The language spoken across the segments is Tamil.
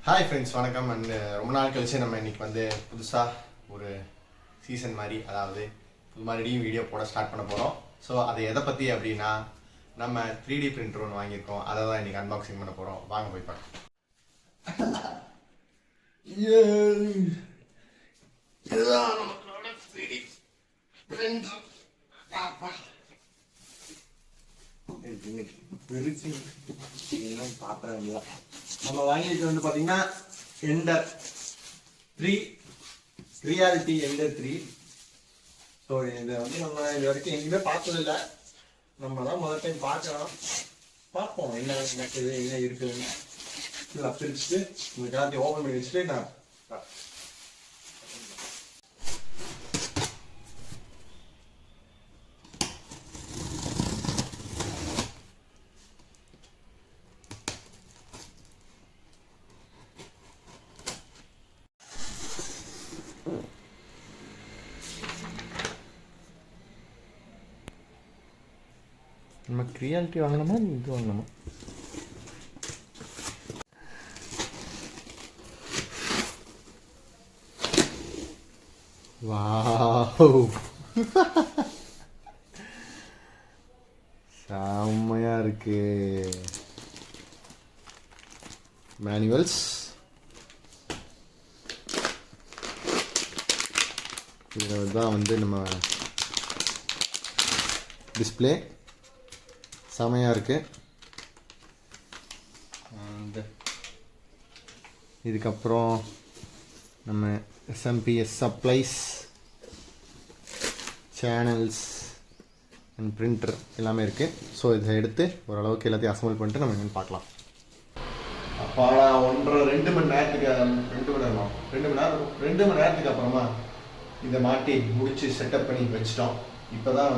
ஹாய் ஃப்ரெண்ட்ஸ், வணக்கம். அண்ட் ரொம்ப நாள் கழிச்சு நம்ம இன்னைக்கு புதுசாக ஒரு சீசன் மாதிரி, அதாவது மறுபடியும் வீடியோ போட ஸ்டார்ட் பண்ண போகிறோம். ஸோ அது எதை பற்றி அப்படின்னா, நம்ம 3D பிரிண்டர் ஒன்று வாங்கியிருக்கோம். அதை தான் இன்றைக்கி அன்பாக்சிங் பண்ண போகிறோம். வாங்க போய் பார்க்கலாம். இதுதான் நம்மளோட 3D பிரிண்டர். நம்ம வாங்கிட்டு பாத்தீங்கன்னா எண்டர் 3 ரியாலிட்டி எண்டர் 3. ஸோ இதை நம்ம இது வரைக்கும் எங்கேயுமே பார்த்ததில்லை. நம்ம தான் முதல் டைம் பார்ப்போம் என்ன நடக்குது, என்ன இருக்குதுன்னு. ஃபுல்லாக பிரிச்சுட்டு உங்களுக்கு எல்லாத்தையும் ஓப்பன் பண்ணி வச்சுட்டு நான் நமக்கு ரியாலிட்டி வாங்கணுமா, இது வாங்கணுமா? வாவ், செம்மையா இருக்கு. மேனுவல்ஸ், இதில் தான் நம்ம டிஸ்பிளே செமையாக இருக்குது. இதுக்கப்புறம் நம்ம SMPS supplies, channels and printer எல்லாமே இருக்குது. ஸோ இதை எடுத்து ஓரளவுக்கு எல்லாத்தையும் அசம்பிள் பண்ணிட்டு நம்ம என்னென்னு பார்க்கலாம். அப்போ நான் 1.5-2 மணி நேரத்துக்கு 2 மணி நேரத்துக்கு அப்புறமா இதை மாட்டி முடித்து செட்டப் பண்ணி வச்சிட்டோம். இப்போ தான்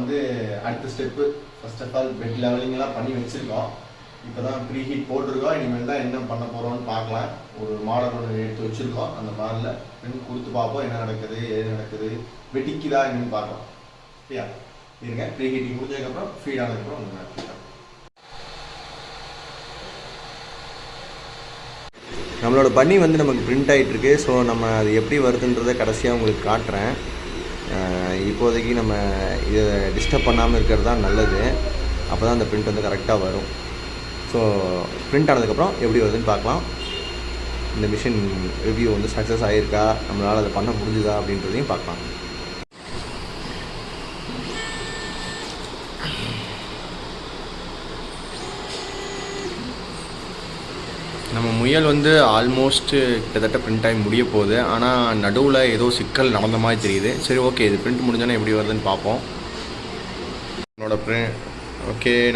அடுத்த step. First of all bed லெவலிங்லாம் பண்ணி வச்சுருக்கோம். இப்போ தான் ப்ரீ ஹீட் போட்டிருக்கோம். இனிமேல் தான் என்ன பண்ண போகிறோம்னு பார்க்கலாம். ஒரு மாடல் ஒன்று எடுத்து வச்சுருக்கோம். அந்த மாடலில் பிரிண்ட் கொடுத்து பார்ப்போம் என்ன நடக்குது, ஏது நடக்குது, வெட்டிக்குதா என்னன்னு பார்க்கலாம். சரியா? இருங்க, ப்ரீ ஹீட்டிங் முடிஞ்சதுக்கப்புறம் ஃபீட் ஆனதுக்கப்புறம் ஒன்று நடக்கலாம். நம்மளோட பண்ணி நமக்கு பிரிண்ட் ஆகிட்டுருக்கு. ஸோ நம்ம அது எப்படி வருதுன்றதை கடைசியாக உங்களுக்கு காட்டுறேன். இப்போதைக்கு நம்ம இதை டிஸ்டர்ப் பண்ணாமல் இருக்கிறது தான் நல்லது. அப்போ தான் அந்த பிரிண்ட் கரெக்டாக வரும். ஸோ பிரிண்ட் ஆனதுக்கப்புறம் எப்படி வருதுன்னு பார்க்கலாம். இந்த மிஷின் ரிவ்யூ சக்ஸஸ் ஆகிருக்கா, நம்மளால் அதை பண்ண முடிஞ்சுதா அப்படின்றதையும் பார்க்கலாம். நம்ம முயல் ஆல்மோஸ்ட் கிட்டத்தட்ட பிரிண்ட் ஆகி முடிய போகுது. ஆனால் நடுவில் ஏதோ சிக்கல் நடந்த மாதிரி தெரியுது. சரி, ஓகே, இது பிரிண்ட் முடிஞ்சோன்னா எப்படி வருதுன்னு பார்ப்போம்.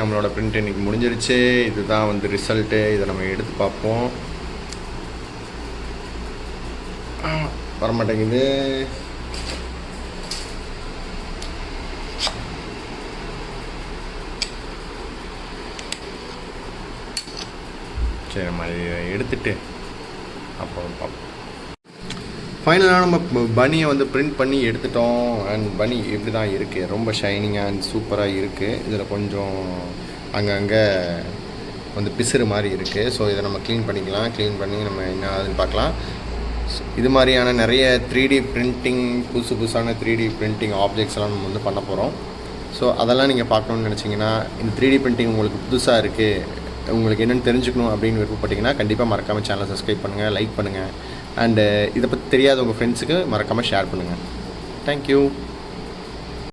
நம்மளோட பிரிண்ட் இன்றைக்கி முடிஞ்சிருச்சு. இதுதான் ரிசல்ட்டு. இதை நம்ம எடுத்து பார்ப்போம். வரமாட்டேங்குது. சரி, நம்ம இதை எடுத்துகிட்டு அப்புறம் பார்ப்போம். ஃபைனலாக நம்ம பனியை பிரிண்ட் பண்ணி எடுத்துட்டோம். அண்ட் பனி இப்படி தான் இருக்குது. ரொம்ப ஷைனிங்காக அண்ட் சூப்பராக இருக்குது. இதில் கொஞ்சம் அங்கங்கே பிசுறு மாதிரி இருக்குது. ஸோ இதை நம்ம க்ளீன் பண்ணிக்கலாம். க்ளீன் பண்ணி நம்ம என்ன ஆகுதுன்னு பார்க்கலாம். இது மாதிரியான நிறைய 3D பிரிண்டிங், புதுசான 3D பிரிண்டிங் ஆப்ஜெக்ட்ஸ்லாம் நம்ம பண்ண போகிறோம். ஸோ அதெல்லாம் நீங்கள் பார்க்கணுன்னு நினச்சிங்கன்னா, இந்த 3D பிரிண்டிங் உங்களுக்கு புதுசாக இருக்குது, உங்களுக்கு என்னென்னு தெரிஞ்சுக்கணும் அப்படின்னு விருப்பப்பட்டீங்கன்னா கண்டிப்பாக மறக்காமல் சேனலை சப்ஸ்கிரைப் பண்ணுங்கள், லைக் பண்ணுங்கள். அண்டு இதை பற்றி தெரியாத உங்கள் ஃப்ரெண்ட்ஸுக்கு மறக்காமல் ஷேர் பண்ணுங்கள். தேங்க்யூ.